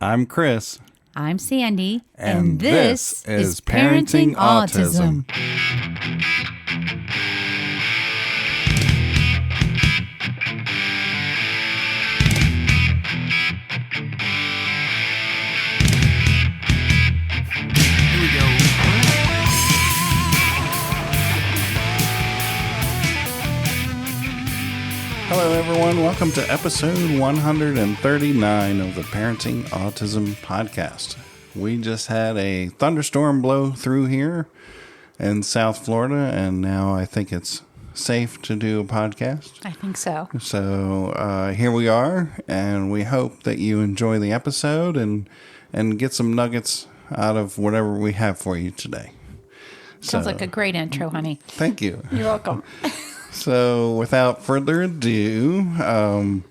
I'm Chris. I'm Sandy. And this is Parenting Autism. Here we go. Hello, everyone. Welcome to episode 139 of the Parenting Autism podcast. We just had a thunderstorm blow through here in South Florida, and now I think it's safe to do a podcast. I think so. So here we are, and we hope that you enjoy the episode and get some nuggets out of whatever we have for you today. Sounds like a great intro, honey. Thank you. You're welcome. So without further ado,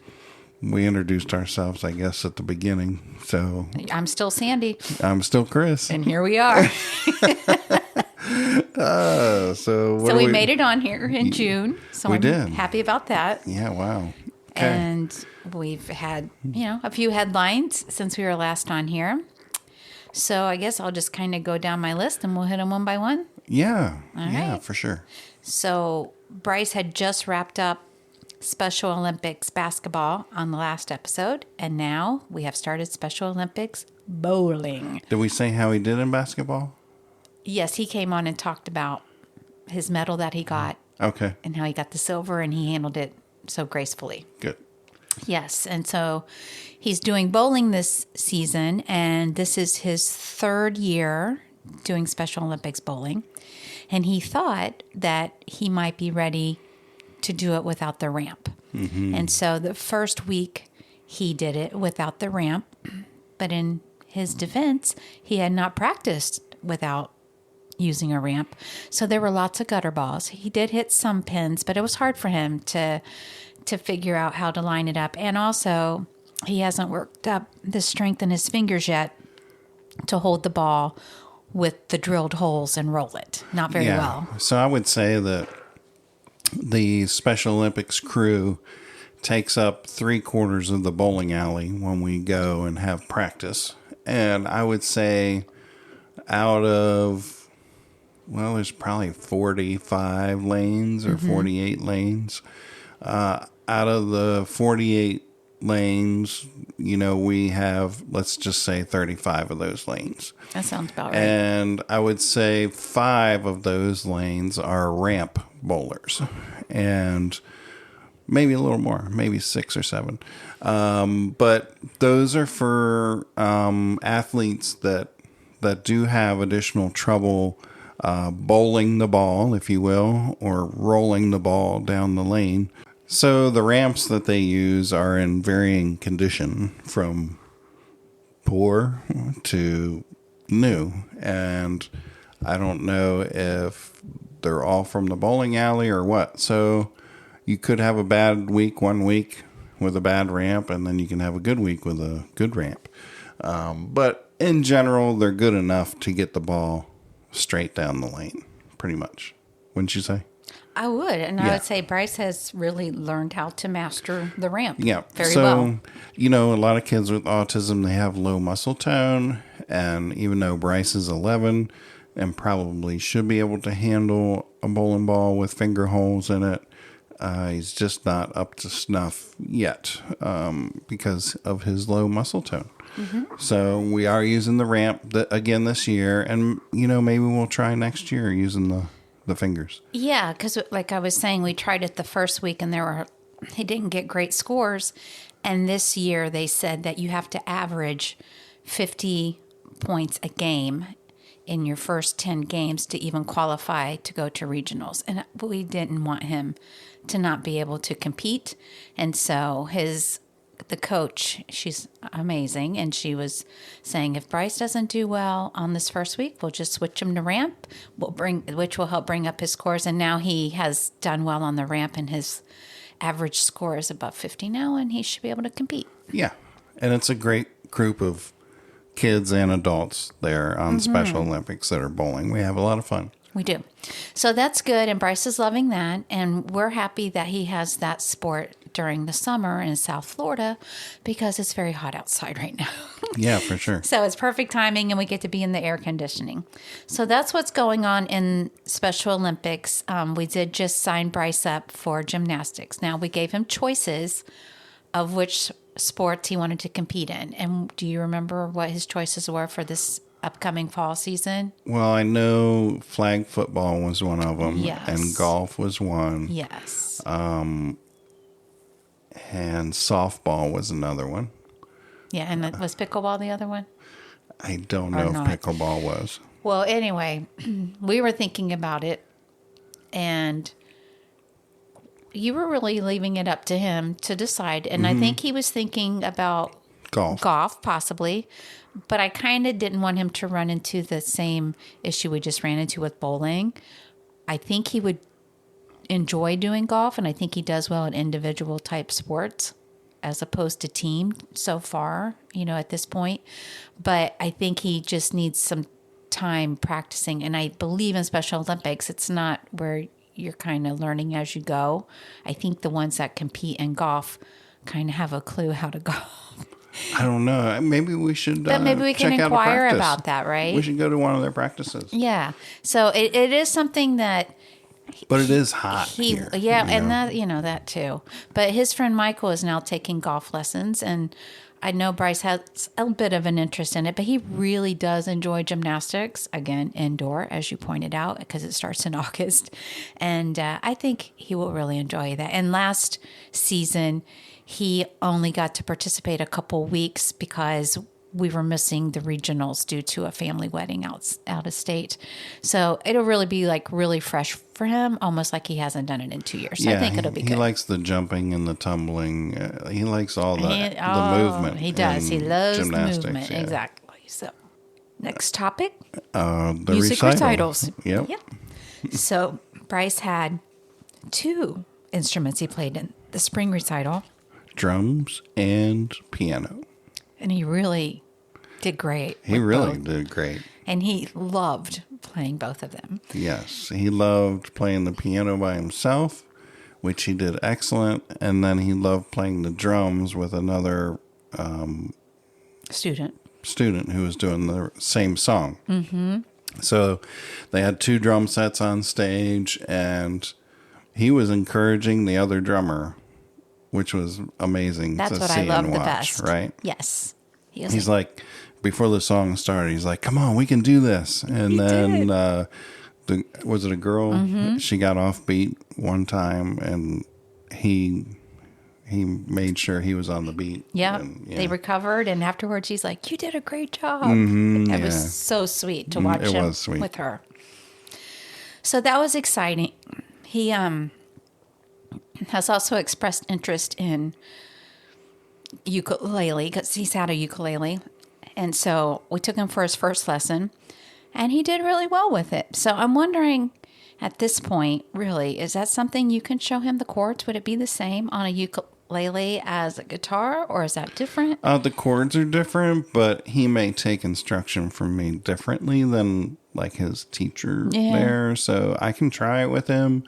we introduced ourselves, I guess, at the beginning. So I'm still Sandy. I'm still Chris. And here we are. So we made it on here in June. So we I'm did. happy about that. Yeah, wow. Okay. And we've had, a few headlines since we were last on here. So I guess I'll just kind of go down my list and we'll hit them one by one. Yeah. All yeah, right. for sure. So Bryce had just wrapped up Special Olympics basketball on the last episode, and now we have started Special Olympics bowling. Did we say how he did in basketball? Yes, he came on and talked about his medal that he got. Okay. And how he got the silver, and he handled it so gracefully. Good. Yes, and so he's doing bowling this season, and this is his third year doing Special Olympics bowling. And he thought that he might be ready to do it without the ramp. Mm-hmm. And so the first week he did it without the ramp. But in his defense, he had not practiced without using a ramp. So there were lots of gutter balls. He did hit some pins, but it was hard for him to figure out how to line it up. And also, he hasn't worked up the strength in his fingers yet to hold the ball with the drilled holes and roll it. Not very well. So I would say that the Special Olympics crew takes up 3/4 of the bowling alley when we go and have practice. And I would say out of, there's probably 45 lanes or 48 lanes. Out of the 48 lanes, we have, let's just say 35 of those lanes. That sounds about right. And I would say 5 of those lanes are ramp bowlers, and maybe a little more, maybe 6 or 7. But those are for athletes that do have additional trouble bowling the ball, if you will, or rolling the ball down the lane. So the ramps that they use are in varying condition from poor to new. And I don't know if they're all from the bowling alley or what. So you could have a bad week one week with a bad ramp, and then you can have a good week with a good ramp. But in general, they're good enough to get the ball straight down the lane, pretty much. Wouldn't you say? I would. And I would say Bryce has really learned how to master the ramp very well. So, a lot of kids with autism, they have low muscle tone. And even though Bryce is 11 and probably should be able to handle a bowling ball with finger holes in it, he's just not up to snuff yet because of his low muscle tone. Mm-hmm. So we are using the ramp again this year. And, maybe we'll try next year using the fingers. Yeah, because like I was saying, we tried it the first week and he didn't get great scores. And this year they said that you have to average 50 points a game in your first 10 games to even qualify to go to regionals. And we didn't want him to not be able to compete. And so the coach, she's amazing, and she was saying if Bryce doesn't do well on this first week, we'll just switch him to ramp, which will help bring up his scores. And now he has done well on the ramp, and his average score is above 50 now, and he should be able to compete. Yeah, and it's a great group of kids and adults there on Special Olympics that are bowling. We have a lot of fun. We do. So that's good. And Bryce is loving that. And we're happy that he has that sport during the summer in South Florida because it's very hot outside right now. Yeah, for sure. So it's perfect timing and we get to be in the air conditioning. So that's what's going on in Special Olympics. We did just sign Bryce up for gymnastics. Now we gave him choices of which sports he wanted to compete in. And do you remember what his choices were for this upcoming fall season? Well, I know flag football was one of them. Yes. And golf was one. Yes. And softball was another one. Yeah, and was pickleball the other one? I don't know if pickleball was. Well, anyway, we were thinking about it, and you were really leaving it up to him to decide. And I think he was thinking about golf, possibly. But I kind of didn't want him to run into the same issue we just ran into with bowling. I think he would enjoy doing golf, and I think he does well in individual type sports as opposed to team so far, at this point. But I think he just needs some time practicing. And I believe in Special Olympics, it's not where you're kind of learning as you go. I think the ones that compete in golf kind of have a clue how to golf. I don't know. Maybe we should But maybe we can inquire about that, right? We should go to one of their practices. Yeah. So it is something that... But it is hot here. Yeah, and that too. But his friend Michael is now taking golf lessons, and I know Bryce has a bit of an interest in it, but he really does enjoy gymnastics, again, indoor, as you pointed out, because it starts in August. And I think he will really enjoy that. And last season, he only got to participate a couple weeks because we were missing the regionals due to a family wedding out of state. So it'll really be really fresh for him, almost like he hasn't done it in 2 years. So yeah, I think it'll be good. He likes the jumping and the tumbling. He likes all the movement. He does. He loves gymnastics, movement. Yeah. Exactly. So next topic. The Music recitals. Yep. So Bryce had 2 instruments he played in the spring recital. Drums and piano. And he really did great. He really did great. And he loved playing both of them. Yes. He loved playing the piano by himself, which he did excellent. And then he loved playing the drums with another student who was doing the same song. Mm-hmm. So they had 2 drum sets on stage, and he was encouraging the other drummer, which was amazing. That's to what see I love and the watch, best. Right? Yes. He's like, before the song started, he's like, "Come on, we can do this." And then, was it a girl? Mm-hmm. She got off beat one time, and he made sure he was on the beat. Yeah, they recovered, and afterwards, he's like, "You did a great job." Mm-hmm, it was so sweet to watch him with her. So that was exciting. He has also expressed interest in ukulele because he's had a ukulele. And so we took him for his first lesson, and he did really well with it. So I'm wondering at this point, really, is that something you can show him the chords? Would it be the same on a ukulele as a guitar, or is that different? The chords are different, but he may take instruction from me differently than like his teacher there. So I can try it with him.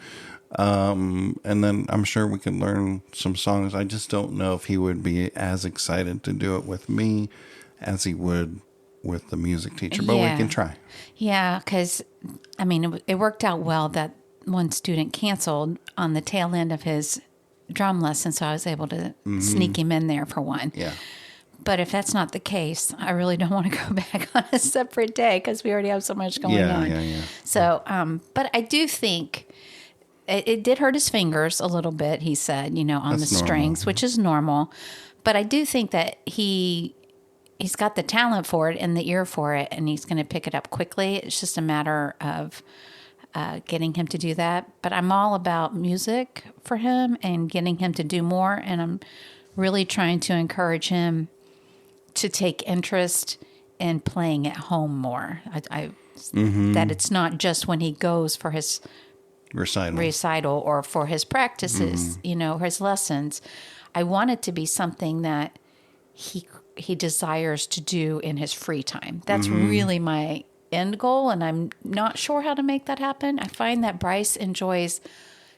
And then I'm sure we could learn some songs. I just don't know if he would be as excited to do it with me as he would with the music teacher, but we can try. Yeah, because, it worked out well that one student canceled on the tail end of his drum lesson, so I was able to sneak him in there for one. Yeah. But if that's not the case, I really don't want to go back on a separate day because we already have so much going on. Yeah. So, but I do think... It did hurt his fingers a little bit, he said, on the strings, which is normal. But I do think that he's got the talent for it and the ear for it, and he's going to pick it up quickly. It's just a matter of getting him to do that. But I'm all about music for him and getting him to do more, and I'm really trying to encourage him to take interest in playing at home more. That it's not just when he goes for his... recital or for his practices, his lessons. I want it to be something that he desires to do in his free time. That's really my end goal, and I'm not sure how to make that happen. I find that Bryce enjoys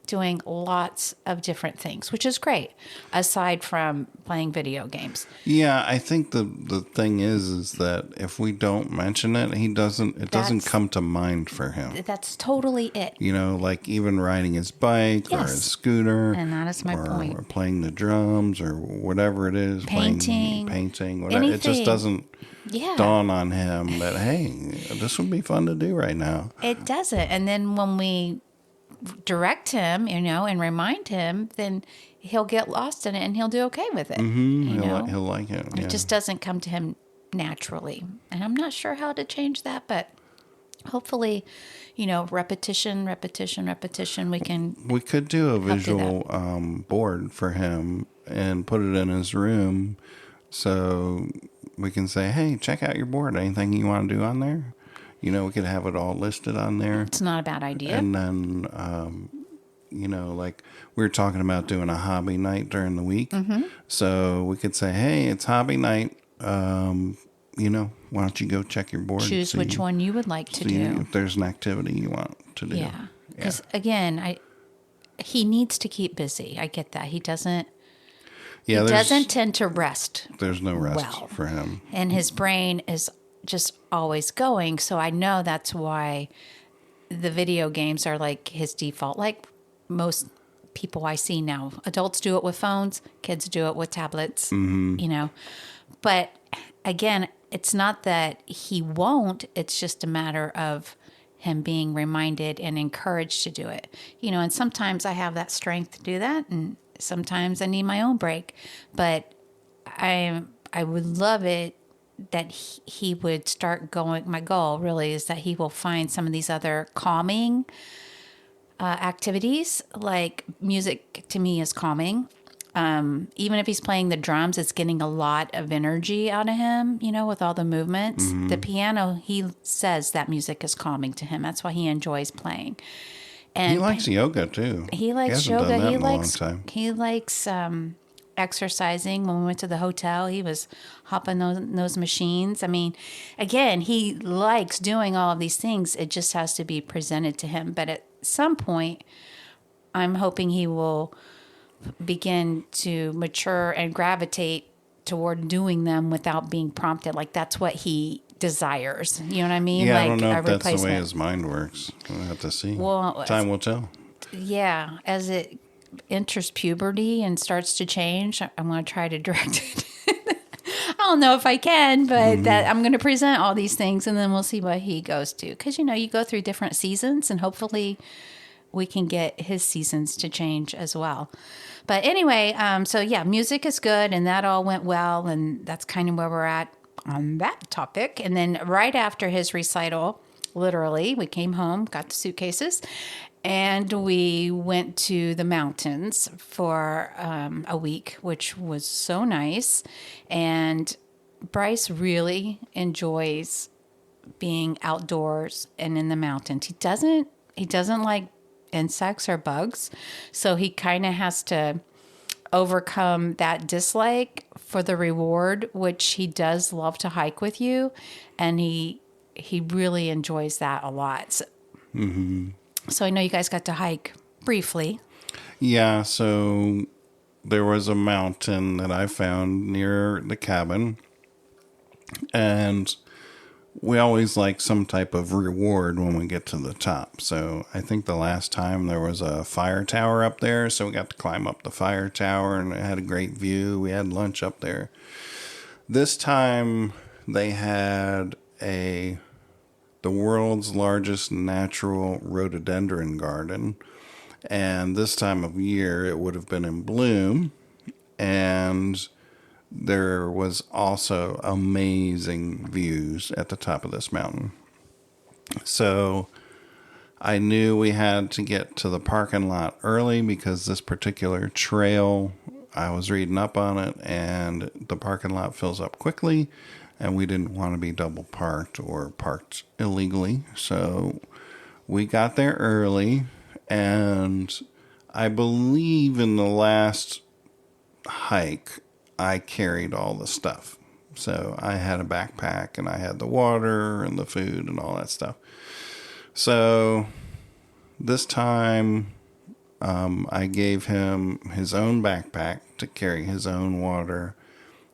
doing lots of different things, which is great, aside from playing video games. Yeah, I think the thing is that if we don't mention it, it doesn't come to mind for him. That's totally it. You know, like even riding his bike or his scooter. And that is my point. Or playing the drums or whatever it is. Painting, whatever. Anything. It just doesn't dawn on him that, hey, this would be fun to do right now. It doesn't. And then when we direct him, and remind him, then he'll get lost in it and he'll do okay with it. Mm-hmm. He'll like it. It just doesn't come to him naturally. And I'm not sure how to change that, but hopefully, repetition, we could do a visual board for him and put it in his room so we can say, hey, check out your board. Anything you want to do on there? We could have it all listed on there. It's not a bad idea. And then, like we were talking about doing a hobby night during the week. Mm-hmm. So we could say, hey, it's hobby night. Why don't you go check your board? Choose which one you would like to do. If there's an activity you want to do. Yeah. Because, again, he needs to keep busy. I get that. He doesn't tend to rest. There's no rest for him. And his brain is just always going. So I know that's why the video games are like his default. Like most people I see now, adults do it with phones, kids do it with tablets, But again, it's not that he won't. It's just a matter of him being reminded and encouraged to do it. And sometimes I have that strength to do that, and sometimes I need my own break. But I would love it that he would start going. My goal really is that he will find some of these other calming activities. Like music to me is calming. Even if he's playing the drums, it's getting a lot of energy out of him, with all the movements. Mm-hmm. The piano, he says that music is calming to him. That's why he enjoys playing. And he likes yoga too. He likes yoga. He likes exercising. When we went to the hotel, he was hopping those machines. I mean, again, he likes doing all of these things. It just has to be presented to him. But at some point, I'm hoping he will begin to mature and gravitate toward doing them without being prompted. Like that's what he desires. You know what I mean? Yeah, like I don't know if that's the way his mind works. We'll have to see. Well, time will tell. Yeah, as it enters puberty and starts to change, I'm going to try to direct it. I don't know if I can, but that I'm going to present all these things, and then we'll see what he goes to. Because, you go through different seasons, and hopefully we can get his seasons to change as well. But anyway, so yeah, music is good, and that all went well, and that's kind of where we're at on that topic. And then right after his recital, literally, we came home, got the suitcases, and we went to the mountains for a week, which was so nice. And Bryce really enjoys being outdoors and in the mountains. He doesn't like insects or bugs, so he kind of has to overcome that dislike for the reward, which he does love to hike with you, and he really enjoys that a lot. So I know you guys got to hike briefly. Yeah, so there was a mountain that I found near the cabin, and we always like some type of reward when we get to the top. So I think the last time there was a fire tower up there, so we got to climb up the fire tower, and it had a great view. We had lunch up there. This time they had the world's largest natural rhododendron garden, and this time of year it would have been in bloom, and there was also amazing views at the top of this mountain. So I knew we had to get to the parking lot early because this particular trail, I was reading up on it, and the parking lot fills up quickly, and we didn't want to be double parked or parked illegally. So we got there early, and I believe in the last hike, I carried all the stuff. So I had a backpack and I had the water and the food and all that stuff. So this time, I gave him his own backpack to carry his own water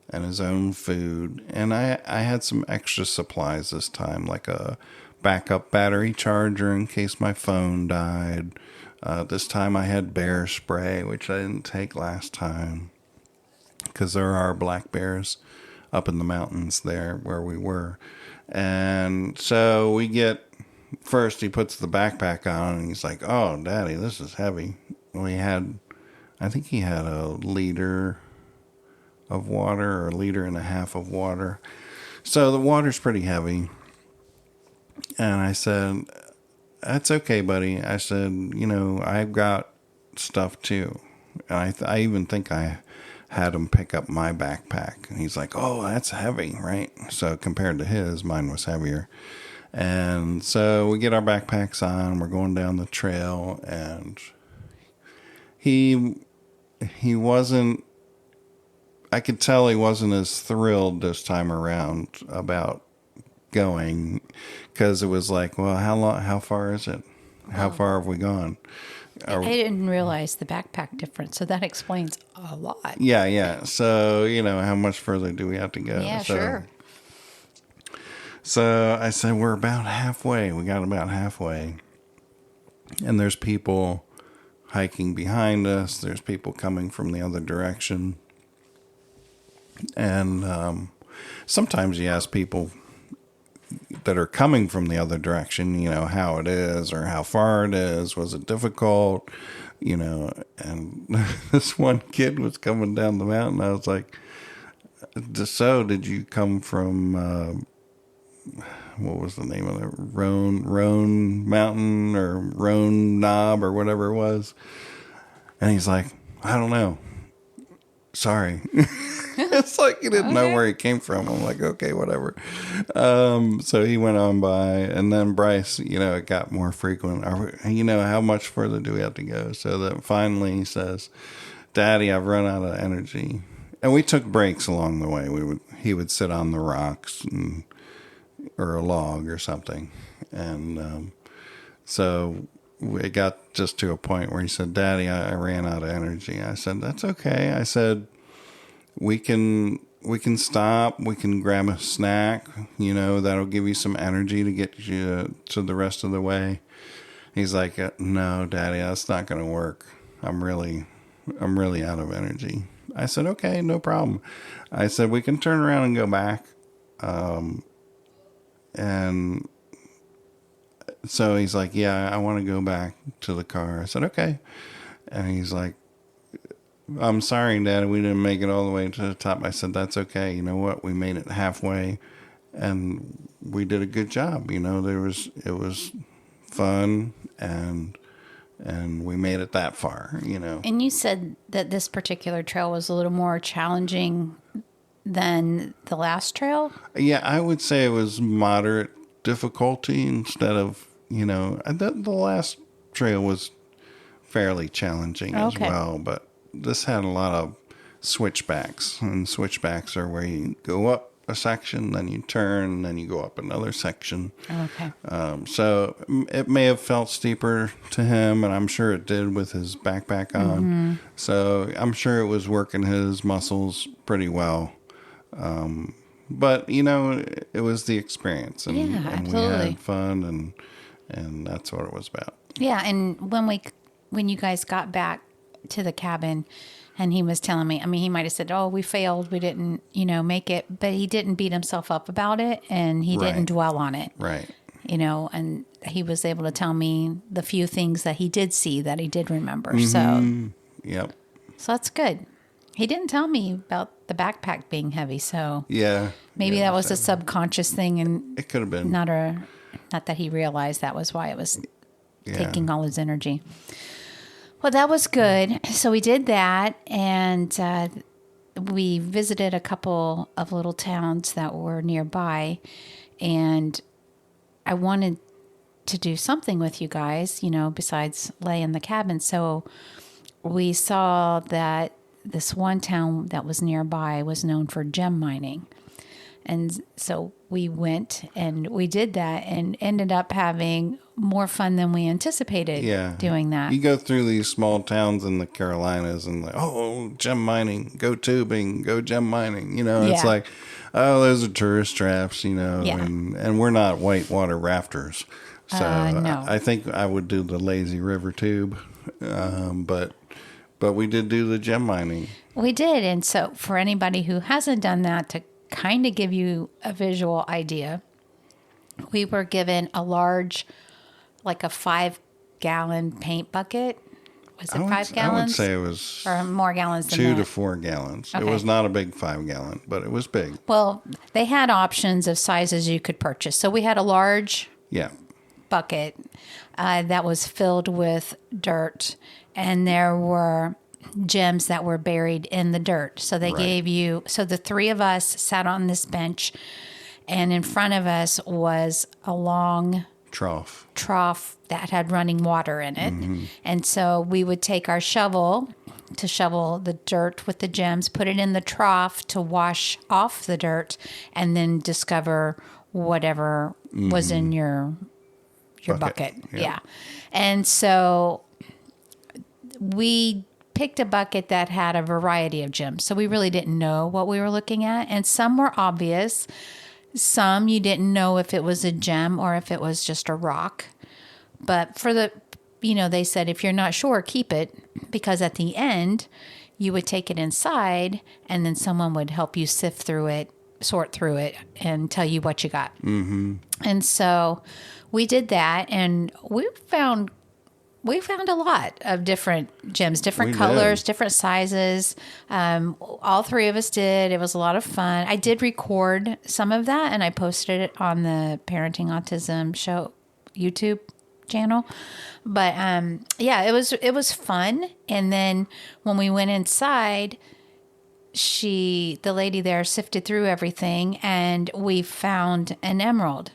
and his own food. And I had some extra supplies this time, like a backup battery charger in case my phone died. This time I had bear spray, which I didn't take last time because there are black bears up in the mountains there where we were. And so first he puts the backpack on and he's like, "Oh, Daddy, this is heavy." Well, I think he had a liter of water or a liter and a half of water. So the water's pretty heavy. And I said, "That's okay, buddy." I said, "I've got stuff too." And I even think I had him pick up my backpack. And he's like, "Oh, that's heavy, right?" So compared to his, mine was heavier. And so we get our backpacks on, we're going down the trail, and he wasn't, I could tell he wasn't as thrilled this time around about going, because it was like, well, how far is it? How far have we gone? I didn't realize the backpack difference, so that explains a lot. Yeah. So, how much further do we have to go? Yeah, sure. So I said, we're about halfway. We got about halfway. And there's people hiking behind us. There's people coming from the other direction. And sometimes you ask people that are coming from the other direction, how it is or how far it is. Was it difficult? And this one kid was coming down the mountain. I was like, "So did you come from... what was the name of it? Roan Mountain or Roan Knob or whatever it was?" And he's like, "I don't know. Sorry." It's like he didn't know where he came from. I'm like, okay, whatever. So he went on by, and then Bryce, it got more frequent. How much further do we have to go? So that finally he says, "Daddy, I've run out of energy." And we took breaks along the way. He would sit on the rocks or a log or something. And so it got just to a point where he said, "Daddy, I ran out of energy." I said, "That's okay." I said, we can stop. We can grab a snack, that'll give you some energy to get you to the rest of the way. He's like, "No, Daddy, that's not going to work. I'm really out of energy." I said, "Okay, no problem." I said, "We can turn around and go back." And so he's like, "Yeah, I want to go back to the car." I said, "Okay." And he's like, "I'm sorry, Dad, we didn't make it all the way to the top." I said, "That's okay. You know what? We made it halfway and we did a good job. It was fun and we made it that far, And you said that this particular trail was a little more challenging than the last trail? Yeah, I would say it was moderate difficulty instead of, the last trail was fairly challenging as well, but this had a lot of switchbacks, and switchbacks are where you go up a section, then you turn, then you go up another section. Okay. So it may have felt steeper to him, and I'm sure it did with his backpack on. Mm-hmm. So I'm sure it was working his muscles pretty well. But it was the experience, and, and we had fun, and that's what it was about. Yeah, and when you guys got back to the cabin, and he was telling me, he might have said, "Oh, we failed, we didn't, make it," but he didn't beat himself up about it, and he didn't dwell on it. Right. And he was able to tell me the few things that he did see that he did remember. Mm-hmm. Yep. So that's good. He didn't tell me about the backpack being heavy, so maybe that was a subconscious thing, and it could have been not that he realized that was why it was taking all his energy. Well, that was good. So we did that, and we visited a couple of little towns that were nearby, and I wanted to do something with you guys, besides lay in the cabin. So we saw that this one town that was nearby was known for gem mining. And so we went and we did that and ended up having more fun than we anticipated doing that. You go through these small towns in the Carolinas and like, oh, gem mining, go tubing, go gem mining. It's like, oh, those are tourist traps, and we're not whitewater rafters. So no. I think I would do the lazy river tube. But we did do the gem mining. We did. And so for anybody who hasn't done that, to kind of give you a visual idea, we were given a large, like a 5-gallon paint bucket. Was it 5 gallons? I would say it was or more gallons than 2 that. to 4 gallons. Okay. It was not a big 5-gallon, but it was big. Well, they had options of sizes you could purchase. So we had a large bucket that was filled with dirt, and there were gems that were buried in the dirt. So they gave you, so the three of us sat on this bench, and in front of us was a long trough that had running water in it. Mm-hmm. And so we would take our shovel to shovel the dirt with the gems, put it in the trough to wash off the dirt, and then discover whatever was in your bucket. Yeah. And so we picked a bucket that had a variety of gems. So we really didn't know what we were looking at. And some were obvious. Some you didn't know if it was a gem or if it was just a rock. But for they said, if you're not sure, keep it, because at the end you would take it inside and then someone would help you sift through it, sort through it, and tell you what you got. Mm-hmm. And so we did that, and we found a lot of different gems, different colors, different sizes. All three of us did. It was a lot of fun. I did record some of that, and I posted it on the Parenting Autism Show YouTube channel. But it was fun. And then when we went inside, the lady there sifted through everything, and we found an emerald.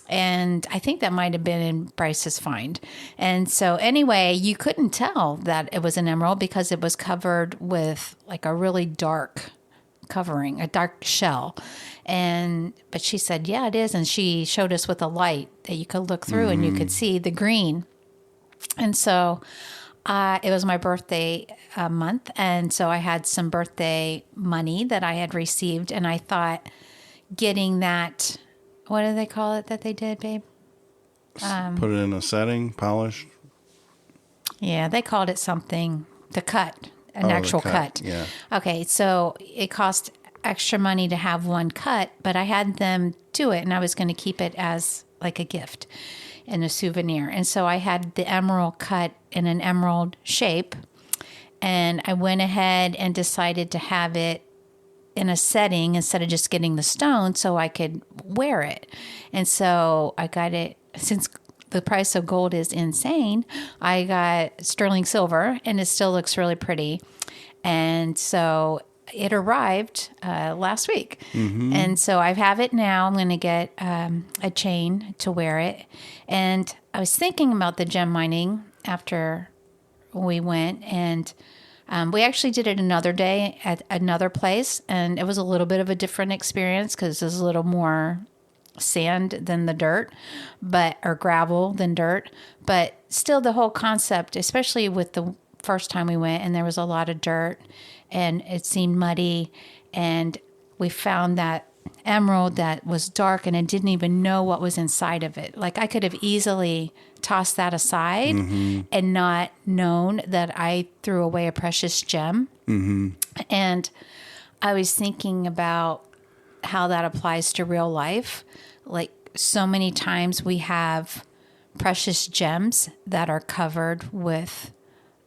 And I think that might have been in Bryce's find. And so anyway, you couldn't tell that it was an emerald because it was covered with like a really dark covering, a dark shell. But she said, yeah, it is. And she showed us with a light that you could look through and you could see the green. And so it was my birthday month. And so I had some birthday money that I had received. And I thought getting that... What do they call it that they did, babe? Put it in a setting, polished. Yeah, they called it something. The cut, an actual cut. Yeah. Okay, so it cost extra money to have one cut, but I had them do it, and I was going to keep it as like a gift and a souvenir. And so I had the emerald cut in an emerald shape, and I went ahead and decided to have it in a setting instead of just getting the stone so I could wear it. And so I got it, since the price of gold is insane, I got sterling silver, and it still looks really pretty. And so it arrived last week. Mm-hmm. And so I have it now. I'm going to get a chain to wear it. And I was thinking about the gem mining after we went, and we actually did it another day at another place, and it was a little bit of a different experience because there's a little more sand than the dirt, or gravel than dirt. But still, the whole concept, especially with the first time we went, and there was a lot of dirt, and it seemed muddy, and we found that emerald that was dark, and I didn't even know what was inside of it. Like I could have easily tossed that aside and not known that I threw away a precious gem. Mm-hmm. And I was thinking about how that applies to real life. Like so many times we have precious gems that are covered with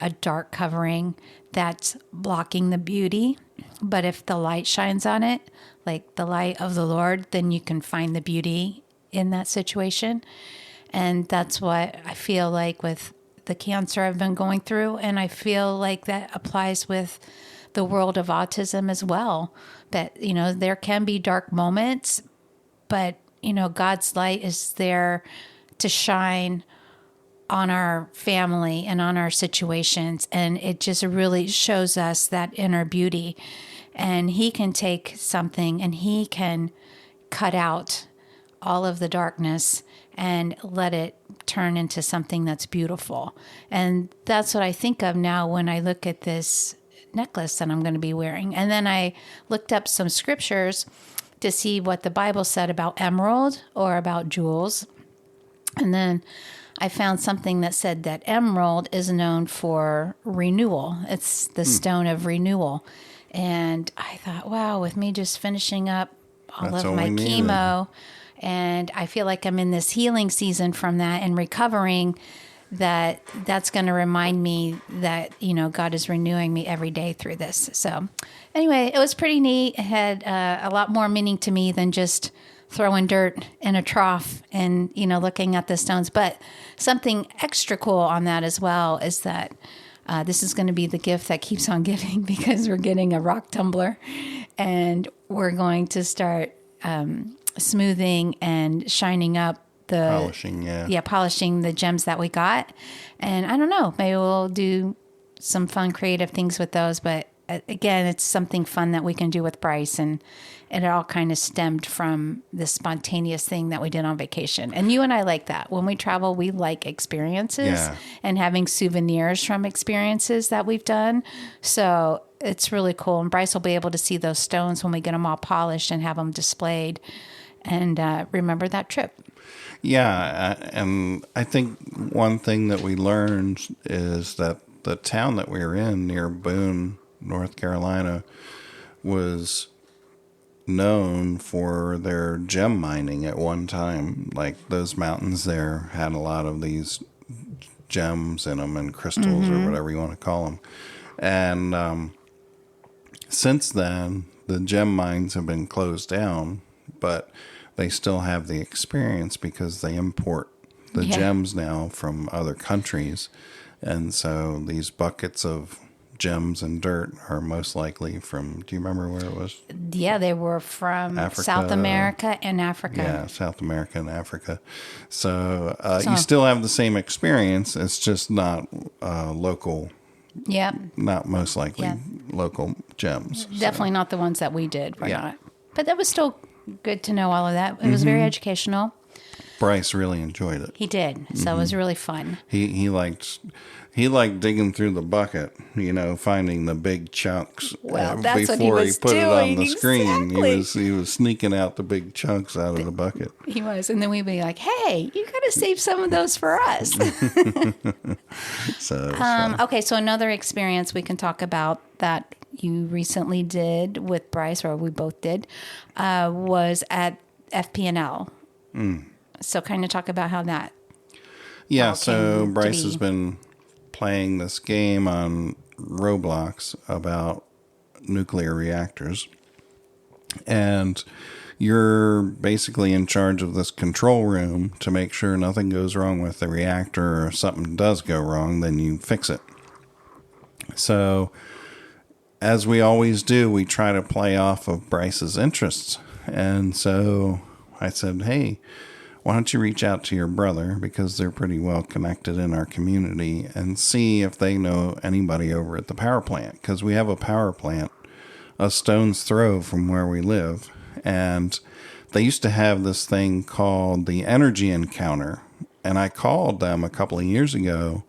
a dark covering that's blocking the beauty. But if the light shines on it, like the light of the Lord, then you can find the beauty in that situation. And that's what I feel like with the cancer I've been going through. And I feel like that applies with the world of autism as well. That, there can be dark moments, but, God's light is there to shine on our family and on our situations. And it just really shows us that inner beauty. And he can take something and he can cut out all of the darkness and let it turn into something that's beautiful. And that's what I think of now when I look at this necklace that I'm going to be wearing. And then I looked up some scriptures to see what the Bible said about emerald or about jewels. And then I found something that said that emerald is known for renewal. It's the stone of renewal. And I thought, wow, with me just finishing up all That's of all my we needed. chemo, and I feel like I'm in this healing season from that and recovering, that's going to remind me that, God is renewing me every day through this. So anyway, it was pretty neat. It had a lot more meaning to me than just throwing dirt in a trough and, looking at the stones. But something extra cool on that as well is that this is going to be the gift that keeps on giving, because we're getting a rock tumbler and we're going to start smoothing and shining up polishing the gems that we got. And I don't know, maybe we'll do some fun creative things with those. But again, it's something fun that we can do with Bryce, and it all kind of stemmed from this spontaneous thing that we did on vacation. And you and I like that. When we travel, we like experiences and having souvenirs from experiences that we've done. So it's really cool. And Bryce will be able to see those stones when we get them all polished and have them displayed, and remember that trip. Yeah, and I think one thing that we learned is that the town that we were in near Boone, North Carolina, was known for their gem mining at one time. Like, those mountains there had a lot of these gems in them, and crystals, or whatever you want to call them. And since then, the gem mines have been closed down, but they still have the experience because they import the gems now from other countries. And so these buckets of gems and dirt are most likely from, do you remember where it was? Yeah, they were from Africa. South America and Africa. Yeah, South America and Africa. So you still have the same experience. It's just not local. Yeah. Not most likely local gems. Definitely not the ones that we did. Not. But that was still good to know all of that. It was very educational. Bryce really enjoyed it. He did. So it was really fun. He liked digging through the bucket, finding the big chunks. Well, that's before what he was put it on the doing. screen. Exactly. He was sneaking out the big chunks out of the bucket. He was. And then we'd be like, hey, you got to save some of those for us. Okay, so another experience we can talk about that you recently did with Bryce, or we both did, was at FP&L. So kind of talk about how that. Yeah, so Bryce has been playing this game on Roblox about nuclear reactors. And you're basically in charge of this control room to make sure nothing goes wrong with the reactor, or if something does go wrong, then you fix it. So, as we always do, we try to play off of Bryce's interests. And so I said, hey, why don't you reach out to your brother, because they're pretty well connected in our community, and see if they know anybody over at the power plant. Because we have a power plant a stone's throw from where we live. And they used to have this thing called the Energy Encounter. And I called them a couple of years ago,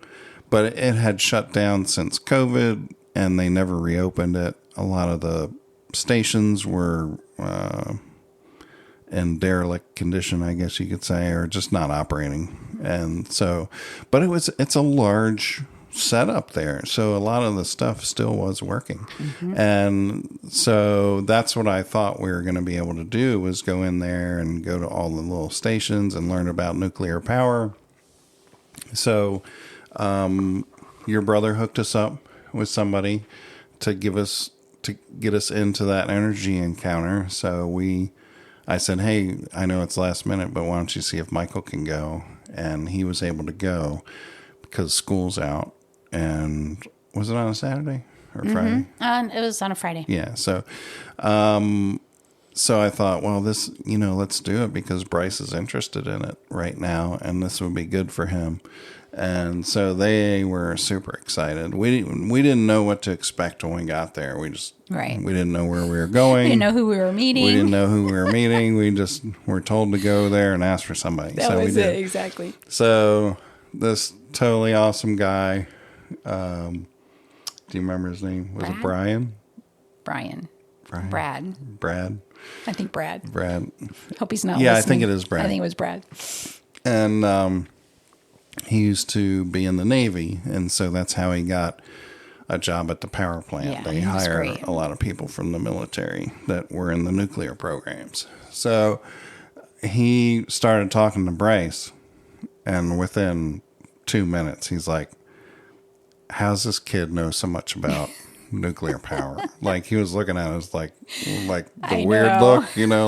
but it had shut down since COVID, and they never reopened it. A lot of the stations were in derelict condition, I guess you could say, or just not operating. And so, but it's a large setup there, so a lot of the stuff still was working. And so that's what I thought we were going to be able to do, was go in there and go to all the little stations and learn about nuclear power. So your brother hooked us up with somebody to get us into that energy encounter. So I said, hey, I know it's last minute, but why don't you see if Michael can go? And he was able to go because school's out. And was it on a Saturday or Friday? It was on a Friday. Yeah. So so I thought, well, this, let's do it because Bryce is interested in it right now, and this would be good for him. And so they were super excited. We didn't know what to expect when we got there. We didn't know where we were going. We didn't know who we were meeting. We didn't know who we were meeting. We just were told to go there and ask for somebody. That was we did. it, exactly. So this totally awesome guy, do you remember his name? Was it Brian? Brian. Brad. I think Brad. Hope he's not listening. I think it is Brad. I think it was Brad. And he used to be in the Navy, and so that's how he got a job at the power plant. Yeah, they hire a lot of people from the military that were in the nuclear programs. So he started talking to Bryce, and within 2 minutes, he's like, how's this kid know so much about nuclear power? Like, he was looking at us like the weird look,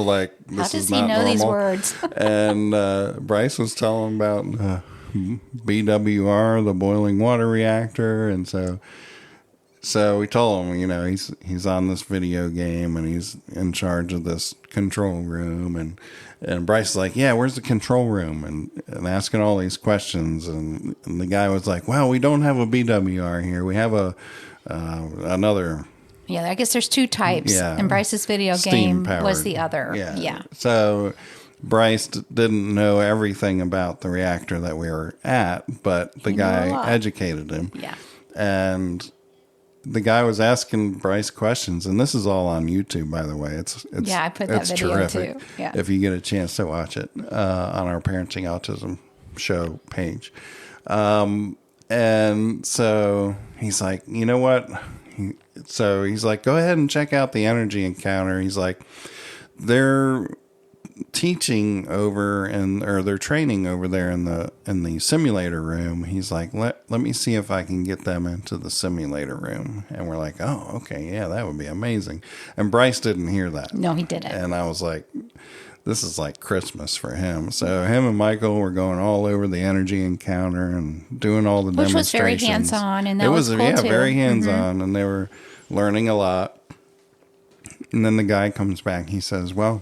like, this is not normal. How does he know these words? And Bryce was telling him about BWR, the boiling water reactor. And so we told him, he's on this video game and he's in charge of this control room. And Bryce is like, yeah, where's the control room? And asking all these questions. And the guy was like, well, we don't have a BWR here. We have another. Yeah, I guess there's two types. Yeah, and Bryce's video game was the other. Yeah. So Bryce didn't know everything about the reactor that we were at, but the guy educated him. Yeah. And the guy was asking Bryce questions, and this is all on YouTube, by the way. It's I put that video terrific too. Yeah. If you get a chance to watch it on our Parenting Autism show page. And so he's like, you know what? So he's like, go ahead and check out the energy encounter. He's like, they're teaching over or they're training over there in the simulator room. He's like, let me see if I can get them into the simulator room. And we're like, oh, okay, yeah, that would be amazing. And Bryce didn't hear that. No, he didn't. And I was like, this is like Christmas for him. So him and Michael were going all over the energy encounter and doing all the demonstrations. Which was very hands-on, and that was cool too. Very hands-on, and they were learning a lot. And then the guy comes back. He says, well,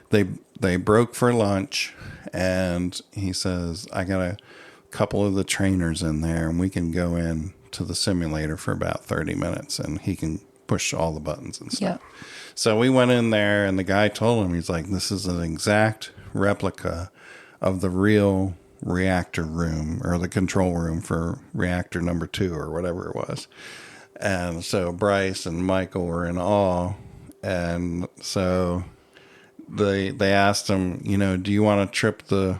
they broke for lunch, and he says, I got a couple of the trainers in there, and we can go in to the simulator for about 30 minutes, and he can push all the buttons and stuff. Yep. So we went in there, and the guy told him, he's like, this is an exact replica of the real reactor room, or the control room for reactor number 2 or whatever it was. And so Bryce and Michael were in awe. And so they asked him, do you want to trip the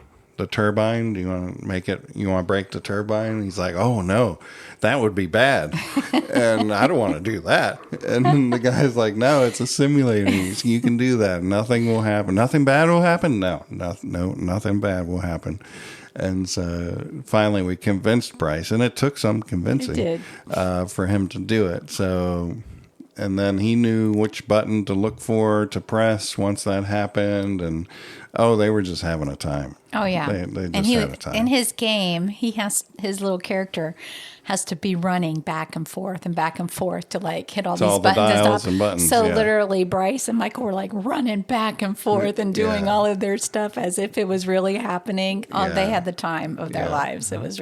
turbine? Do you want to break the turbine? He's like, oh no, that would be bad. And I don't want to do that. And then the guy's like, no, it's a simulator. You can do that. Nothing will happen. Nothing bad will happen. No, nothing bad will happen. And so finally we convinced Bryce, and it took some convincing for him to do it. So, and then he knew which button to look for to press once that happened. And they were just having a time. Oh yeah, they just had a time. In his game, his little character has to be running back and forth to like hit all these buttons dials and buttons. So literally, Bryce and Michael were like running back and forth and doing all of their stuff as if it was really happening. They had the time of their lives. It was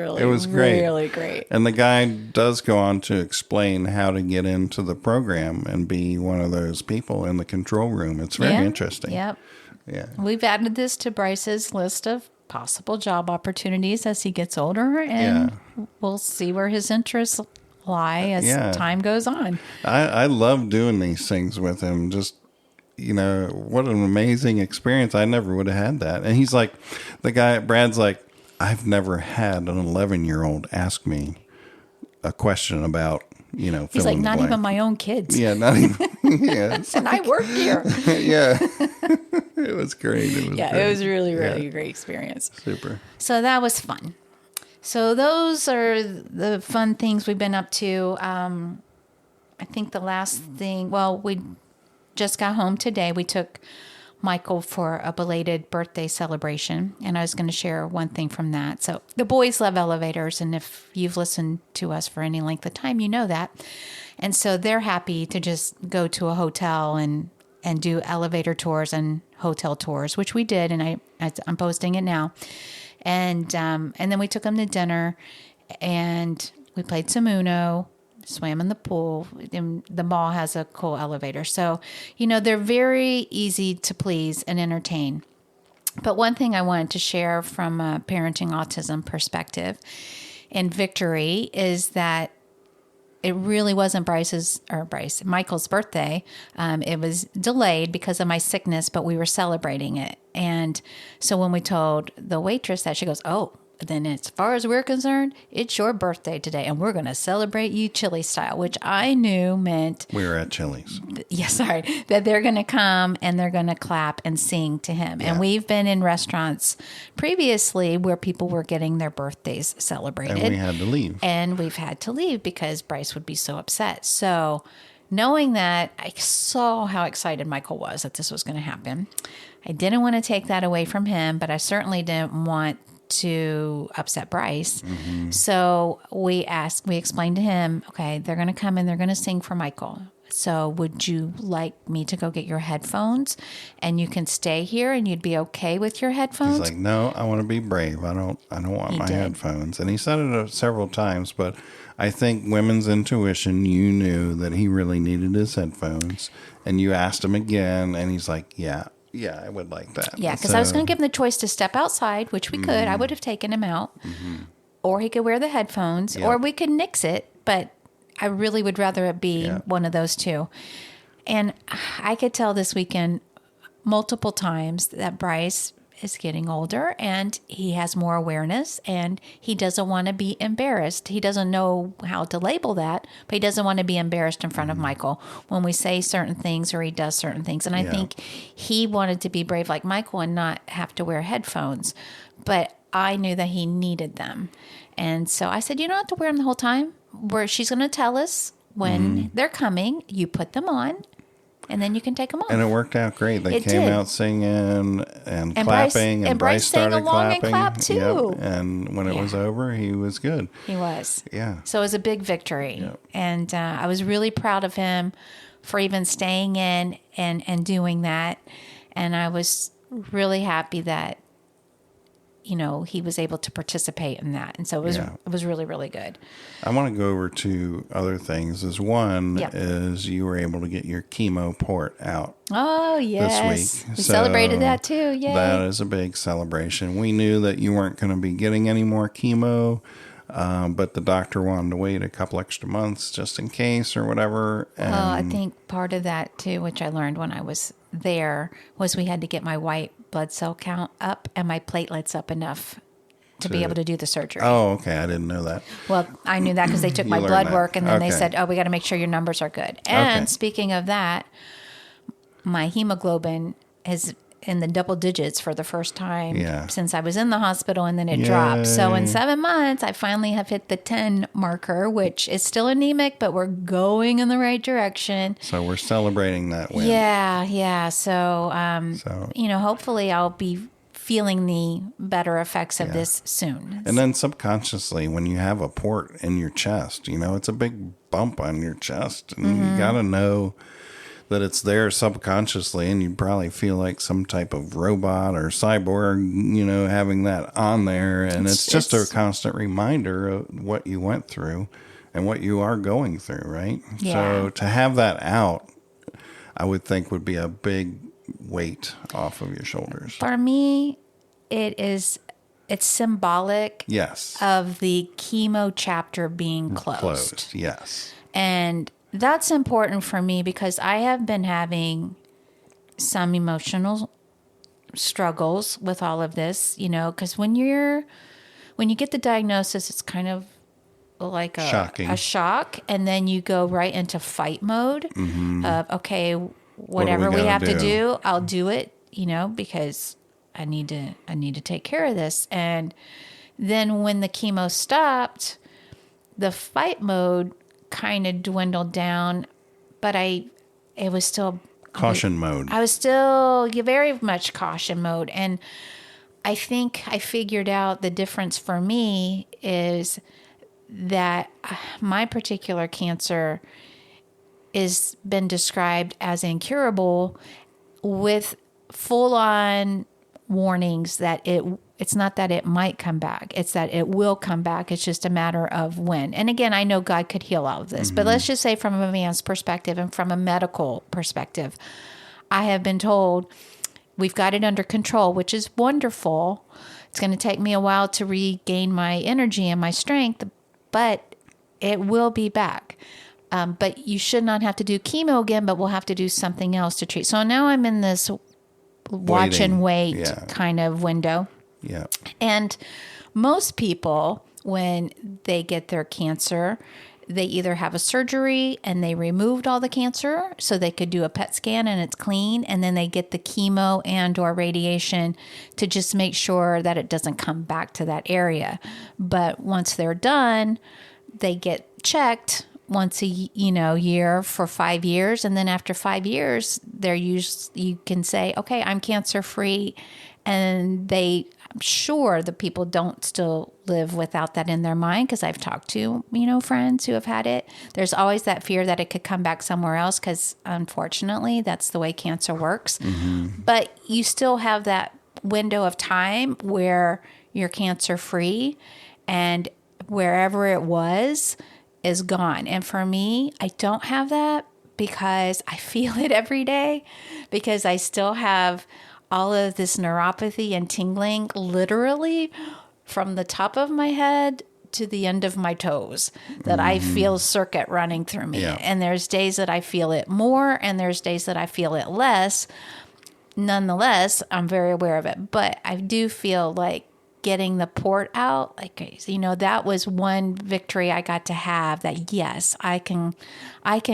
great. Really great. And the guy does go on to explain how to get into the program and be one of those people in the control room. It's very interesting. Yep. Yeah. We've added this to Bryce's list of possible job opportunities as he gets older, and we'll see where his interests lie as time goes on. I love doing these things with him. Just, what an amazing experience. I never would have had that. And he's like, Brad's like, I've never had an 11-year-old ask me a question about, he's like, not even my own kids. Yeah, not even. Yeah. And I work here. Yeah. It was great. It was really, really great experience. Super. So that was fun. So those are the fun things we've been up to. I think the last thing, we just got home today. We took Michael for a belated birthday celebration, and I was going to share one thing from that. So the boys love elevators, and if you've listened to us for any length of time, you know that. And so they're happy to just go to a hotel and and do elevator tours and hotel tours, which we did, and I'm posting it now. And then we took him to dinner, and we played some Uno, swam in the pool. And the mall has a cool elevator. So, they're very easy to please and entertain. But one thing I wanted to share from a parenting autism perspective and victory is that it really wasn't Michael's birthday. It was delayed because of my sickness, but we were celebrating it. And so when we told the waitress that, she goes, "Oh, then as far as we're concerned, it's your birthday today, and we're going to celebrate you Chili style," which I knew meant we were at Chili's. That they're going to come and they're going to clap and sing to him. Yeah. And we've been in restaurants previously where people were getting their birthdays celebrated. And we had to leave. And we've had to leave because Bryce would be so upset. So knowing that, I saw how excited Michael was that this was going to happen. I didn't want to take that away from him, but I certainly didn't want to upset Bryce. Mm-hmm. So we explained to him, okay, they're going to come and they're going to sing for Michael. So would you like me to go get your headphones and you can stay here and you'd be okay with your headphones? He's like, "No, I want to be brave. I don't want my headphones." And he said it several times, but I think women's intuition, you knew that he really needed his headphones, and you asked him again and he's like, yeah, I would like that. Yeah, because I was going to give him the choice to step outside, which we could. I would have taken him out. Mm-hmm. Or he could wear the headphones, or we could nix it. But I really would rather it be one of those two. And I could tell this weekend multiple times that Bryce is getting older and he has more awareness and he doesn't want to be embarrassed. He doesn't know how to label that, but he doesn't want to be embarrassed in front of Michael when we say certain things or he does certain things. And I think he wanted to be brave like Michael and not have to wear headphones. But I knew that he needed them. And so I said, "You don't have to wear them the whole time. She's going to tell us when they're coming. You put them on. And then you can take them off." And it worked out great. They came out singing and clapping, and Bryce started sang along clapping. And clapped too. Yep. And when it was over, he was good. He was. Yeah. So it was a big victory. Yep. And I was really proud of him for even staying in and doing that. And I was really happy that, he was able to participate in that. And so it was really, really good. I want to go over to other things. One is you were able to get your chemo port out. Oh, yes. This week. We celebrated that too. Yay. That is a big celebration. We knew that you weren't going to be getting any more chemo, but the doctor wanted to wait a couple extra months just in case or whatever. And I think part of that too, which I learned when I was there, was we had to get my white blood cell count up and my platelets up enough to be able to do the surgery. Oh, okay. I didn't know that. Well, I knew that because they took my blood work and then they said, "Oh, we got to make sure your numbers are good." And speaking of that, my hemoglobin is in the double digits for the first time since I was in the hospital, and then it dropped. So in 7 months, I finally have hit the 10 marker, which is still anemic, but we're going in the right direction. So we're celebrating that win. Yeah. So, hopefully I'll be feeling the better effects of this soon. And then subconsciously, when you have a port in your chest, it's a big bump on your chest, and you got to know that it's there subconsciously, and you probably feel like some type of robot or cyborg, having that on there. And it's just a constant reminder of what you went through and what you are going through, right? Yeah. So to have that out, I would think would be a big weight off of your shoulders. For me, it's symbolic of the chemo chapter being closed. Yes. And that's important for me because I have been having some emotional struggles with all of this, because when you get the diagnosis, it's kind of like a shock, and then you go right into fight mode of, okay, whatever we have to do, I'll do it, because I need to take care of this. And then when the chemo stopped, the fight mode kind of dwindled down, but it was still caution mode. I was still very much caution mode. And I think I figured out the difference for me is that my particular cancer is been described as incurable with full-on warnings that it's not that it might come back, it's that it will come back. It's just a matter of when. And again, I know God could heal all of this, but let's just say from a man's perspective and from a medical perspective, I have been told we've got it under control, which is wonderful. It's going to take me a while to regain my energy and my strength, but it will be back. But you should not have to do chemo again, but we'll have to do something else to treat. So now I'm in this watch and wait kind of window. Yeah. And most people, when they get their cancer, they either have a surgery and they removed all the cancer so they could do a PET scan and it's clean, and then they get the chemo and or radiation to just make sure that it doesn't come back to that area. But once they're done, they get checked once a year for 5 years, and then after 5 years, you can say, okay, I'm cancer free, and I'm sure the people don't still live without that in their mind, because I've talked to, friends who have had it. There's always that fear that it could come back somewhere else, because unfortunately, that's the way cancer works. Mm-hmm. But you still have that window of time where you're cancer free, and wherever it was is gone. And for me, I don't have that because I feel it every day, because I still have all of this neuropathy and tingling literally from the top of my head to the end of my toes, that I feel circuit running through me. Yeah. And there's days that I feel it more, and there's days that I feel it less. Nonetheless, I'm very aware of it. But I do feel like getting the port out, that was one victory I got to have, that yes, I can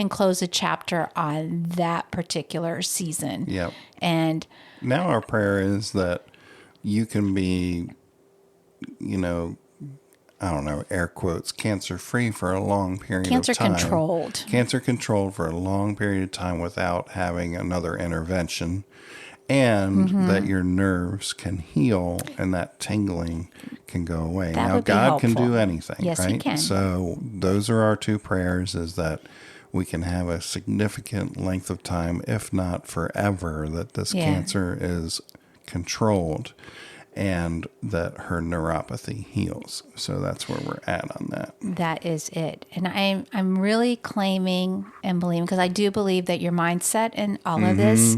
close a chapter on that particular season. Yep. And now our prayer is that you can be, I don't know, air quotes, cancer free for a long period of time. Cancer controlled for a long period of time without having another intervention. And that your nerves can heal and that tingling can go away. Now, God can do anything, yes, right? He can. So those are our two prayers, is that we can have a significant length of time, if not forever, that this cancer is controlled and that her neuropathy heals. So that's where we're at on that. That is it. And I'm really claiming and believing, because I do believe that your mindset and all of this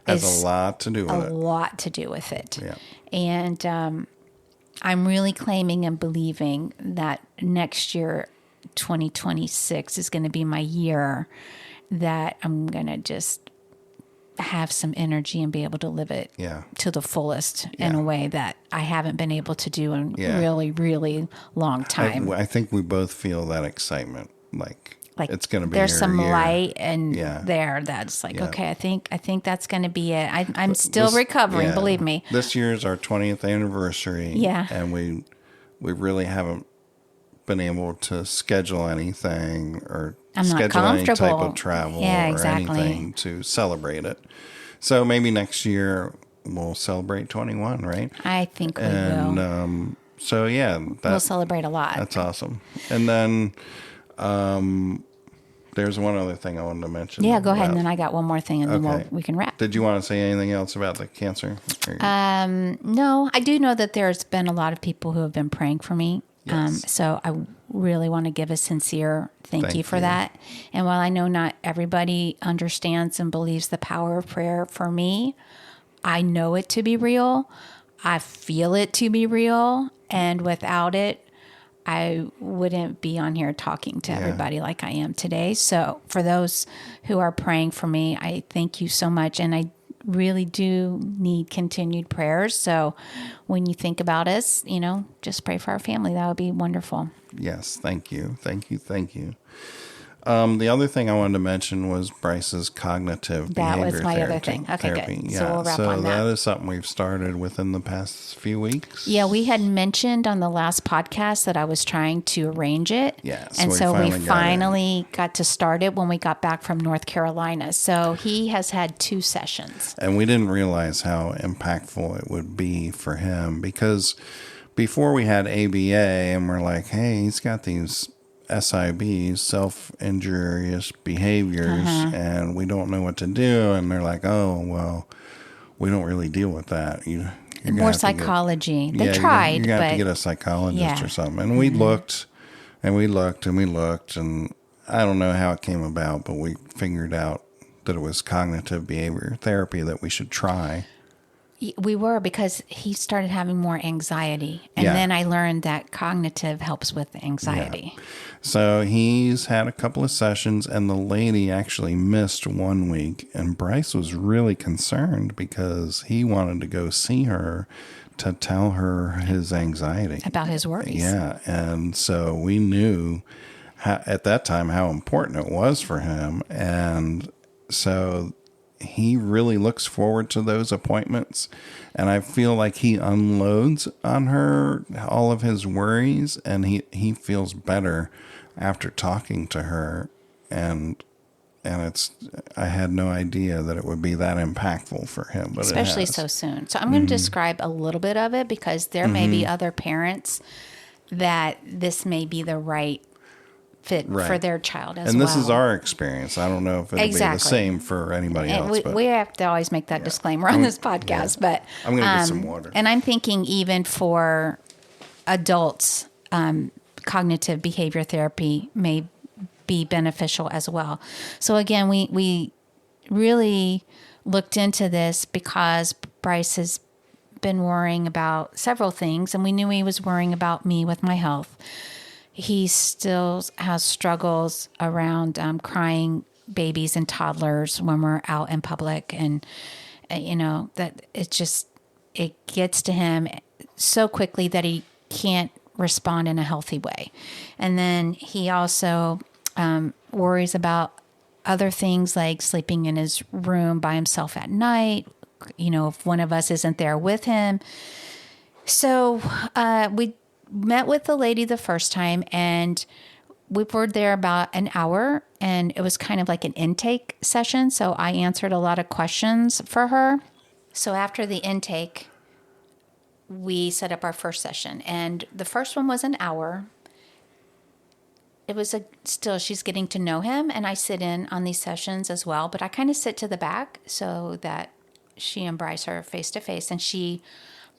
has a lot to do with it. A lot to do with it. Yeah. And I'm really claiming and believing that next year, 2026, is going to be my year that I'm going to just have some energy and be able to live it to the fullest in a way that I haven't been able to do in really, really long time. I think we both feel that excitement. Like it's going to be there's some year. light and there that's like, okay, I think that's going to be it. I'm still recovering, believe me. This year is our 20th anniversary. Yeah. And we really haven't been able to schedule anything or schedule any type of travel or anything to celebrate it. So maybe next year we'll celebrate 21, right? I think we will. So we'll celebrate a lot. That's awesome. And then there's one other thing I wanted to mention. Yeah, go ahead, and then I got one more thing, and then we can wrap. Did you want to say anything else about the cancer? No, I do know that there's been a lot of people who have been praying for me. Yes. So I really want to give a sincere thank you for that. And while I know not everybody understands and believes the power of prayer, for me, I know it to be real. I feel it to be real. And without it, I wouldn't be on here talking to everybody like I am today. So for those who are praying for me, I thank you so much. And I really do need continued prayers. So when you think about us, just pray for our family. That would be wonderful. Yes. Thank you. Thank you. Thank you. The other thing I wanted to mention was Bryce's cognitive behavior therapy. That was my other thing. Okay, good. Yeah. So we'll wrap on that. So that is something we've started within the past few weeks. Yeah, we had mentioned on the last podcast that I was trying to arrange it. Yeah. And so we finally got to start it when we got back from North Carolina. So he has had 2 sessions. And we didn't realize how impactful it would be for him, because before we had ABA and we're like, hey, he's got these SIBs, self-injurious behaviors, and we don't know what to do. And they're like, oh, well, we don't really deal with that. You're gonna More have to psychology. get, They yeah, tried, you're gonna have to but get a psychologist yeah. or something. And we looked, and we looked, and we looked, and I don't know how it came about, but we figured out that it was cognitive behavior therapy that we should try. We were, because he started having more anxiety. And Yeah. then I learned that cognitive helps with anxiety. Yeah. So he's had a couple of sessions, and the lady actually missed 1 week. And Bryce was really concerned because he wanted to go see her to tell her his anxiety. About his worries. Yeah. And so we knew at that time how important it was for him. And so he really looks forward to those appointments, and I feel like he unloads on her all of his worries, and he feels better after talking to her, and I had no idea that it would be that impactful for him, but Especially it has. so soon. So I'm going to describe a little bit of it, because there may be other parents that this may be the right fit for their child as well. And this is our experience. I don't know if it'll be the same for anybody else. We have to always make that disclaimer on this podcast. But I'm going to get some water. And I'm thinking even for adults, cognitive behavior therapy may be beneficial as well. So again, we really looked into this because Bryce has been worrying about several things, and we knew he was worrying about me with my health. He still has struggles around crying babies and toddlers when we're out in public. And, that it gets to him so quickly that he can't respond in a healthy way. And then he also worries about other things like sleeping in his room by himself at night, if one of us isn't there with him. So we met with the lady the first time, and we were there about an hour, and it was kind of like an intake session. So I answered a lot of questions for her. So after the intake, we set up our first session, and the first one was an hour. It was still, she's getting to know him, and I sit in on these sessions as well, but I kind of sit to the back so that she and Bryce are face to face, and she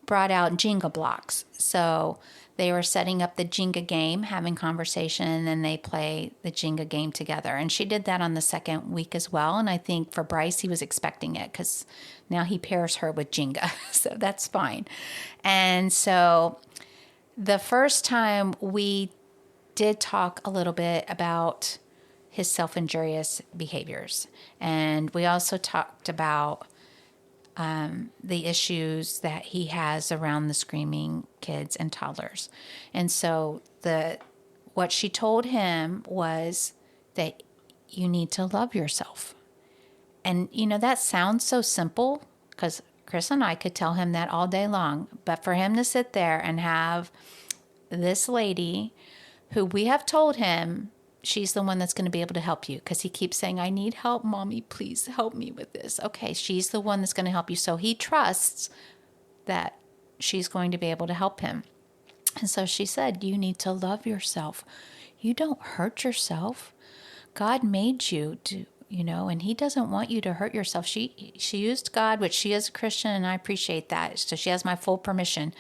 brought out Jenga blocks. So they were setting up the Jenga game, having conversation, and then they play the Jenga game together. And she did that on the second week as well. And I think for Bryce, he was expecting it because now he pairs her with Jenga. So that's fine. And so the first time we did talk a little bit about his self-injurious behaviors. And we also talked about the issues that he has around the screaming kids and toddlers. And so what she told him was that you need to love yourself. And, that sounds so simple, because Chris and I could tell him that all day long. But for him to sit there and have this lady who we have told him she's the one that's going to be able to help you, because he keeps saying, I need help, Mommy, please help me with this. Okay, she's the one that's going to help you. So he trusts that she's going to be able to help him. And so she said, you need to love yourself. You don't hurt yourself. God made you to, and he doesn't want you to hurt yourself. She used God, which she is a Christian, and I appreciate that. So she has my full permission.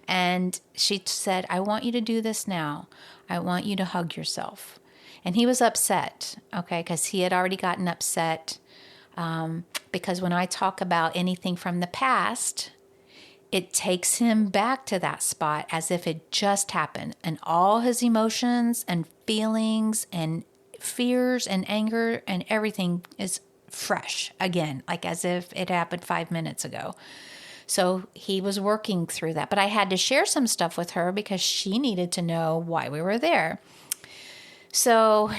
And she said, I want you to do this now. I want you to hug yourself. And he was upset, okay, because he had already gotten upset because when I talk about anything from the past, it takes him back to that spot as if it just happened. And all his emotions and feelings and fears and anger and everything is fresh again, like as if it happened 5 minutes ago. So he was working through that. But I had to share some stuff with her because she needed to know why we were there. So,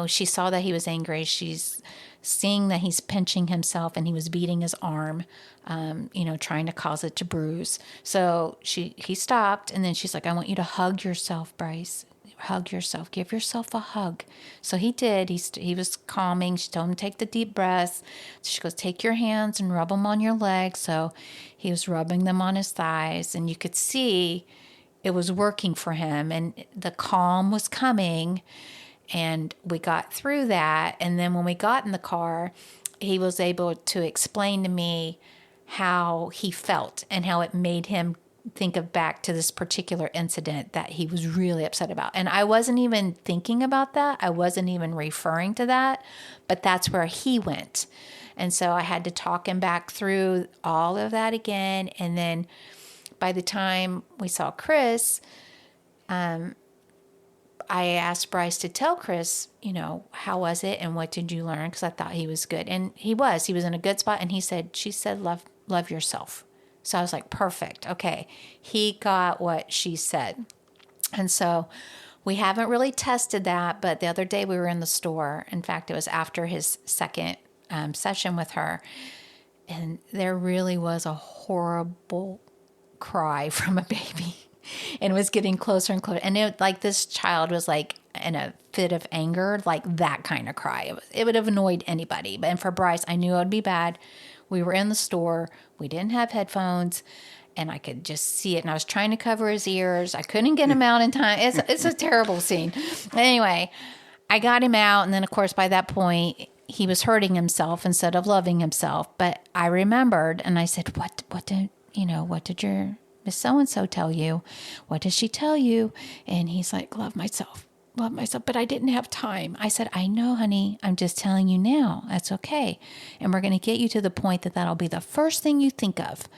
she saw that he was angry. She's seeing that he's pinching himself and he was beating his arm, trying to cause it to bruise. So he stopped, and then she's like, I want you to hug yourself, Bryce. Hug yourself. Give yourself a hug. So he did. He was calming. She told him to take the deep breaths. She goes, take your hands and rub them on your legs. So he was rubbing them on his thighs, and you could see it was working for him, and the calm was coming, and we got through that. And then when we got in the car, he was able to explain to me how he felt and how it made him think of back to this particular incident that he was really upset about. And I wasn't even thinking about that. I wasn't even referring to that, but that's where he went. And so I had to talk him back through all of that again. And then by the time we saw Chris, I asked Bryce to tell Chris, how was it and what did you learn? Because I thought he was good. And he was in a good spot. And she said, love yourself. So I was like, perfect. Okay. He got what she said. And so we haven't really tested that. But the other day we were in the store. In fact, it was after his second session with her. And there really was a horrible cry from a baby. And it was getting closer and closer. And this child was like in a fit of anger, like that kind of cry. It would have annoyed anybody. And for Bryce, I knew it would be bad. We were in the store. We didn't have headphones. And I could just see it. And I was trying to cover his ears. I couldn't get him out in time. It's a terrible scene. Anyway, I got him out. And then, of course, by that point, he was hurting himself instead of loving himself. But I remembered, and I said, what did your Miss so-and-so tell you? What did she tell you? And he's like, love myself. But I didn't have time. I said, I know, honey. I'm just telling you now. That's okay. And we're going to get you to the point that that'll be the first thing you think of.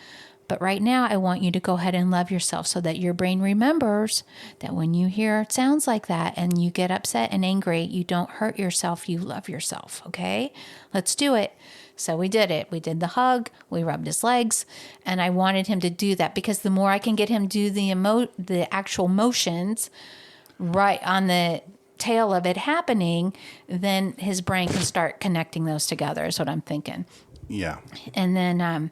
But right now, I want you to go ahead and love yourself so that your brain remembers that when you hear sounds like that and you get upset and angry, you don't hurt yourself. You love yourself. Okay? Let's do it. So we did it. We did the hug. We rubbed his legs. And I wanted him to do that because the more I can get him to do the actual motions right on the tail of it happening, then his brain can start connecting those together is what I'm thinking. Yeah. And then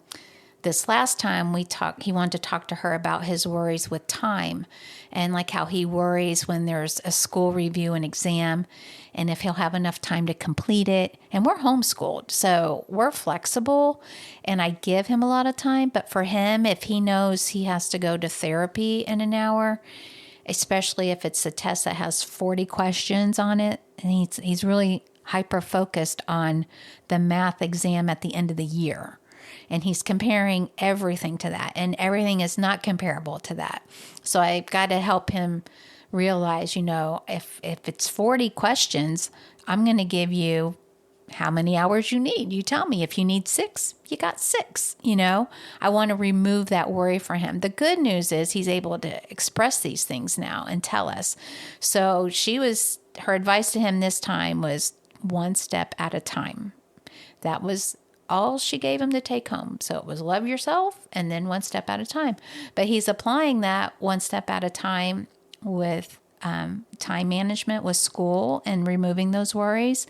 this last time we talked, he wanted to talk to her about his worries with time and like how he worries when there's a school review and exam and if he'll have enough time to complete it. And we're homeschooled, so we're flexible and I give him a lot of time. But for him, if he knows he has to go to therapy in an hour, especially if it's a test that has 40 questions on it, and he's really hyper-focused on the math exam at the end of the year. And he's comparing everything to that, and everything is not comparable to that. So I've got to help him realize, if it's 40 questions, I'm going to give you how many hours you need. You tell me. If you need 6, you got 6. I want to remove that worry for him. The good news is he's able to express these things now and tell us. So her advice to him this time was one step at a time. That was all she gave him to take home. So it was love yourself and then one step at a time. But he's applying that one step at a time with time management with school and removing those worries.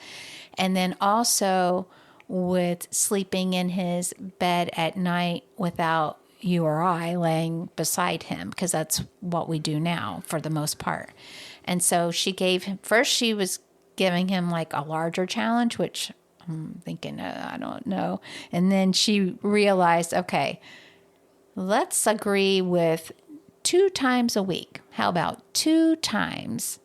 And then also with sleeping in his bed at night without you or I laying beside him, because that's what we do now for the most part. And so she was giving him like a larger challenge, which I'm thinking, I don't know. And then she realized, okay, let's agree with 2 times a week. How about 2 times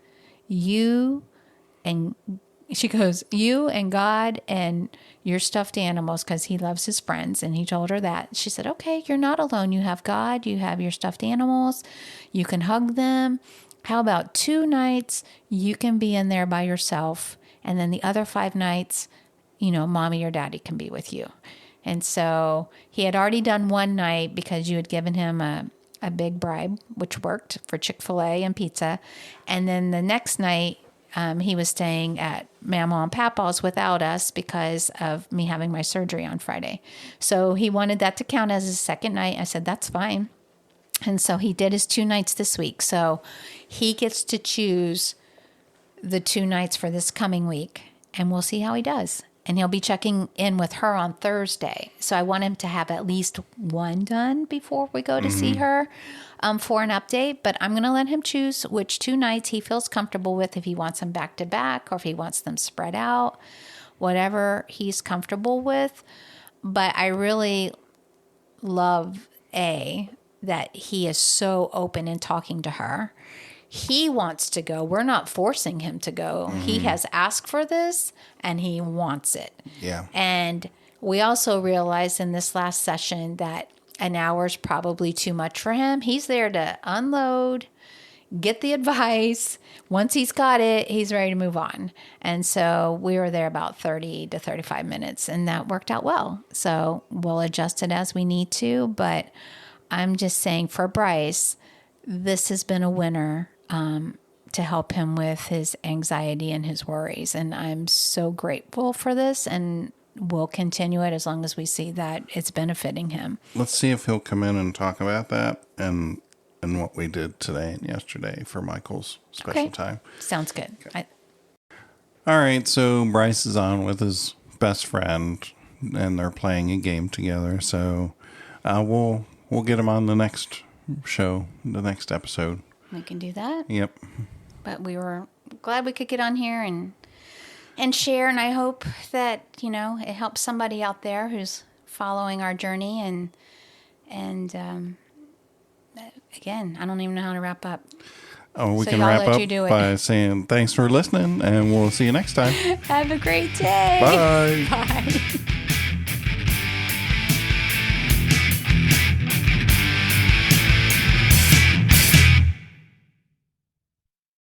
she goes, you and God and your stuffed animals, because he loves his friends. And he told her that. She said, okay, you're not alone. You have God. You have your stuffed animals. You can hug them. How about 2 nights you can be in there by yourself? And then the other 5 nights, mommy or daddy can be with you. And so he had already done 1 night because you had given him a big bribe, which worked for Chick-fil-A and pizza. And then the next night, he was staying at Mama and Papa's without us because of me having my surgery on Friday. So he wanted that to count as his second night. I said, that's fine. And so he did his 2 nights this week. So he gets to choose the 2 nights for this coming week, and we'll see how he does. And he'll be checking in with her on Thursday. So I want him to have at least 1 done before we go to see her for an update. But I'm going to let him choose which 2 nights he feels comfortable with, if he wants them back to back or if he wants them spread out, whatever he's comfortable with. But I really love, that he is so open in talking to her. He wants to go. We're not forcing him to go. He has asked for this and he wants it. Yeah. And we also realized in this last session that an hour is probably too much for him. He's there to unload, get the advice. Once he's got it, he's ready to move on. And so we were there about 30 to 35 minutes, and that worked out well. So we'll adjust it as we need to. But I'm just saying for Bryce, this has been a winner to help him with his anxiety and his worries. And I'm so grateful for this, and we'll continue it as long as we see that it's benefiting him. Let's see if he'll come in and talk about that and what we did today and yesterday for Michael's special time. Sounds good. Okay. All right, so Bryce is on with his best friend, and they're playing a game together. So we'll get him on the next show, the next episode. We can do that. Yep. But we were glad we could get on here and share, and I hope that, it helps somebody out there who's following our journey, and again, I don't even know how to wrap up. Oh, we can wrap up by saying thanks for listening, and we'll see you next time. Have a great day. Bye. Bye.